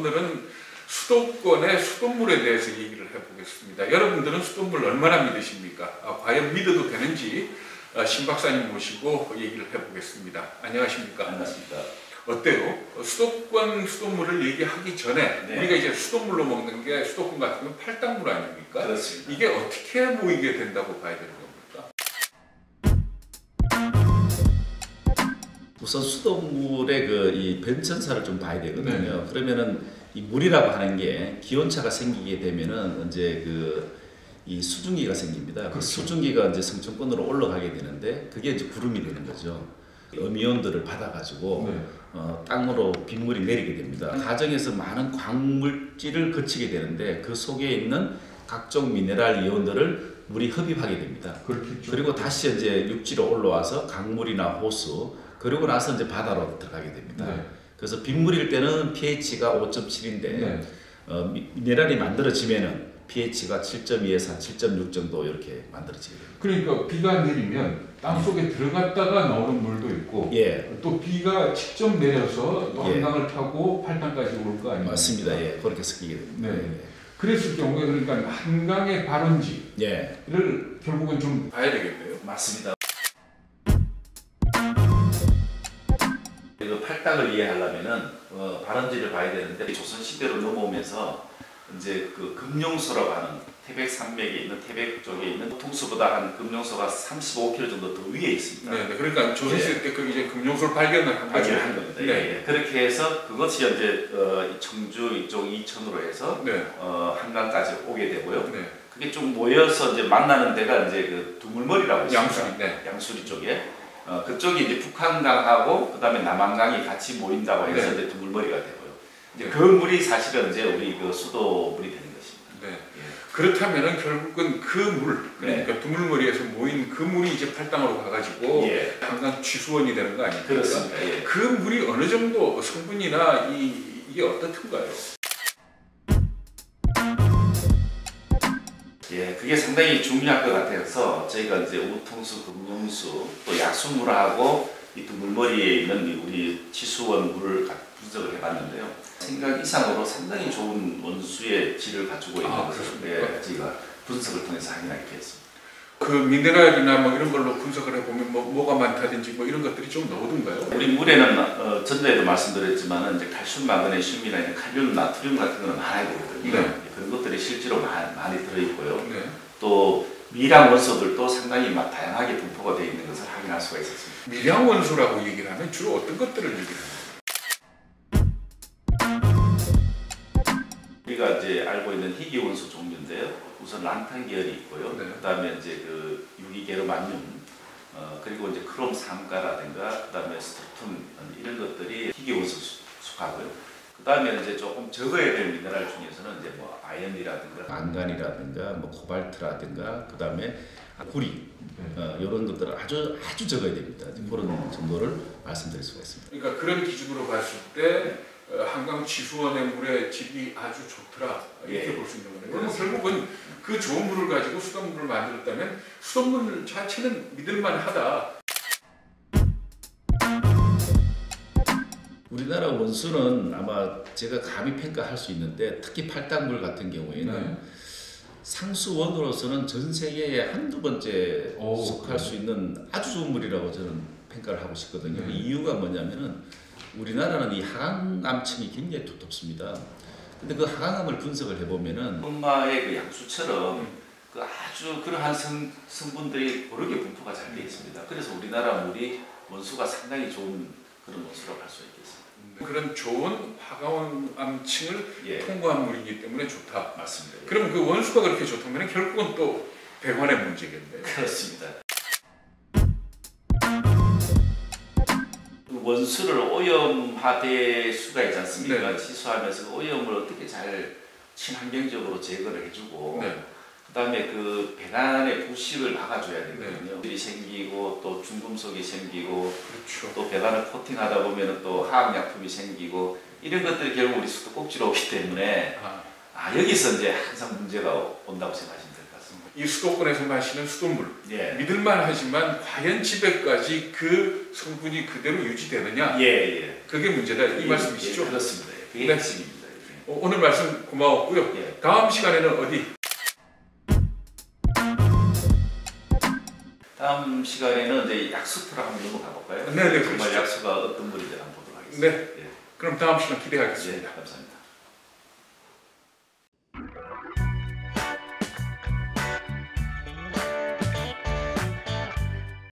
오늘은 수도권의 수돗물에 대해서 얘기를 해보겠습니다. 여러분들은 수돗물 얼마나 믿으십니까? 과연 믿어도 되는지 신 박사님 모시고 얘기를 해보겠습니다. 안녕하십니까? 안녕하십니까? 어때요? 수도권 수돗물을 얘기하기 전에 네. 우리가 이제 수돗물로 먹는 게 수도권 같은 건 팔당물 아닙니까? 그렇습니다. 이게 어떻게 모이게 된다고 봐야 되는 겁니까? 우선 수돗물의 이 변천사를 좀 봐야 되거든요. 네. 그러면은 이 물이라고 하는 게 기온차가 생기게 되면은 이제 이 수증기가 생깁니다. 그 그렇죠. 수증기가 이제 성층권으로 올라가게 되는데 그게 이제 구름이 되는 거죠. 음이온들을 받아가지고 네. 땅으로 빗물이 내리게 됩니다. 가정에서 많은 광물질을 거치게 되는데 그 속에 있는 각종 미네랄 이온들을 물이 흡입하게 됩니다. 그렇겠죠. 그리고 다시 이제 육지로 올라와서 강물이나 호수 그리고 나서 이제 바다로 들어가게 됩니다. 네. 그래서 빗물일 때는 pH가 5.7인데 네. 미네랄이 만들어지면은 pH가 7.2에서 7.6 정도 이렇게 만들어지게 됩니다. 그러니까 비가 내리면 땅속에 들어갔다가 나오는 물도 있고 예, 또 비가 직접 내려서 또 예. 한강을 타고 팔당까지 올 거 아닙니까? 맞습니다. 예, 그렇게 섞이게 됩니다. 네. 그랬을 경우에 그러니까 한강의 발원지를 예, 결국은 좀 봐야 되겠네요. 맞습니다. 그 팔당을 이해하려면은 발원지를 봐야 되는데 조선 시대로 넘어오면서 이제 그 금룡소라고 하는 태백 산맥에 있는 태백 쪽에 있는 통수보다 한 금룡소가 35km 정도 더 위에 있습니다. 네, 그러니까 조선시대 때 그 이제 금룡소를 발견을 한 거죠. 발견한 겁니다. 네. 예. 그렇게 해서 그것이 이제 청주 이쪽 이천으로 해서 네. 한강까지 오게 되고요. 네. 그게 좀 모여서 이제 만나는 데가 이제 그 두물머리라고 있습니다. 양수리. 네. 양수리 쪽에 그쪽이 이제 북한강하고 그다음에 남한강이 같이 모인다고 해서 네. 이제 두물머리가 되고요. 이제 네. 그 물이 사실은 이제 우리 그 수도물이 되는 것입니다. 네. 예. 그렇다면은 결국은 그 물, 그러니까 두물머리에서 모인 그 물이 이제 팔당으로 가가지고 예. 한강 취수원이 되는 거 아닙니까? 그렇습니다. 예. 그 물이 어느 정도 성분이나 이게 어떻든가요? 예, 그게 상당히 중요할 것 같아서 저희가 이제 우통수, 금융수, 또 약수물하고 이 두 물머리에 있는 우리 치수원 물을 분석을 해봤는데요. 생각 이상으로 상당히 좋은 원수의 질을 가지고 있는 것을 저희가 분석을 통해서 확인하게 됐습니다. 그 미네랄이나 뭐 이런 걸로 분석을 해보면 뭐가 많다든지 뭐 이런 것들이 좀 나오던가요? 우리 물에는 전에도 말씀드렸지만 이제 칼슘, 마그네슘이나 이런 칼륨, 나트륨 같은 거는 많아야 되거든요. 네. 그런 것들이 실제로 많이 들어있고요. 네. 또 미량 원소들도 상당히 다양하게 분포가 되어 있는 것을 확인할 수가 있었습니다. 미량 원소라고 얘기를 하면 주로 어떤 것들을 얘기를 합니까? 우리가 이제 알고 있는 희귀 원소 종류인데요. 우선 란탄 계열이 있고요. 네. 그다음에 이제 그 유기게르마늄, 그리고 이제 크롬 삼가라든가 그다음에 스토톤 이런 것들이 희귀 원소 속하고요. 그다음에 이제 조금 적어야 될 미네랄 중에서는 이제 뭐 아연이라든가 망간이라든가 뭐 코발트라든가 그다음에 구리 이런 것들은 아주 적어야 됩니다. 그런 정도를 말씀드릴 수가 있습니다. 그러니까 그런 기준으로 봤을 때 한강 취수원의 물의 질이 아주 좋더라 이렇게 예. 볼 수 있는 거네요. 그러면 결국은 그 좋은 물을 가지고 수돗물을 만들었다면 수돗물 자체는 믿을만하다. 우리나라 원수는 아마 제가 감히 평가할 수 있는데 특히 팔당물 같은 경우에는 네. 상수원으로서는 전 세계에 한두 번째 속할 그래요? 수 있는 아주 좋은 물이라고 저는 평가를 하고 싶거든요. 네. 이유가 뭐냐면은 우리나라는 이 하강암층이 굉장히 두텁습니다. 근데 그 하강암을 분석을 해보면은 엄마의 그 양수처럼 그 아주 그러한 성분들이 고르게 분포가 잘 되어 있습니다. 그래서 우리나라 물이 원수가 상당히 좋은 그런 원수라고 할 수 있겠습니다. 그런 좋은 화강암층을 예, 통과한 물이기 때문에 좋다. 맞습니다. 예. 그럼 그 원수가 그렇게 좋다면 결국은 또 배관의 문제겠네요. 그렇습니다. 그 원수를 오염화될 수가 있지 않습니까? 네. 치수하면서 그 오염을 어떻게 잘 친환경적으로 제거를 해주고 네. 그다음에 그 배관의 부식을 막아줘야 되거든요. 네. 들이 생기고 또 중금속이 생기고 그렇죠. 또 배관을 코팅하다 보면 또 화학약품이 생기고 이런 것들이 결국 우리 수도꼭지로 오기 때문에 여기서 이제 항상 문제가 온다고 생각하시면 될 것 같습니다. 이 수도권에서 마시는 수돗물 예. 믿을만하지만 과연 집에까지 그 성분이 그대로 유지되느냐? 예. 그게 문제다 이 말씀이시죠? 예, 그렇습니다. 그게 네. 핵심입니다. 오늘 말씀 고마웠고요. 예. 다음 시간에는 어디? 다음 시간에는 이제 약수터로 한번 넘어가 볼까요? 네네, 정말 그러시죠. 약수가 어떤 분인지 한번 보도록 하겠습니다. 네. 그럼 다음 시간 기대하겠습니다. 예, 감사합니다.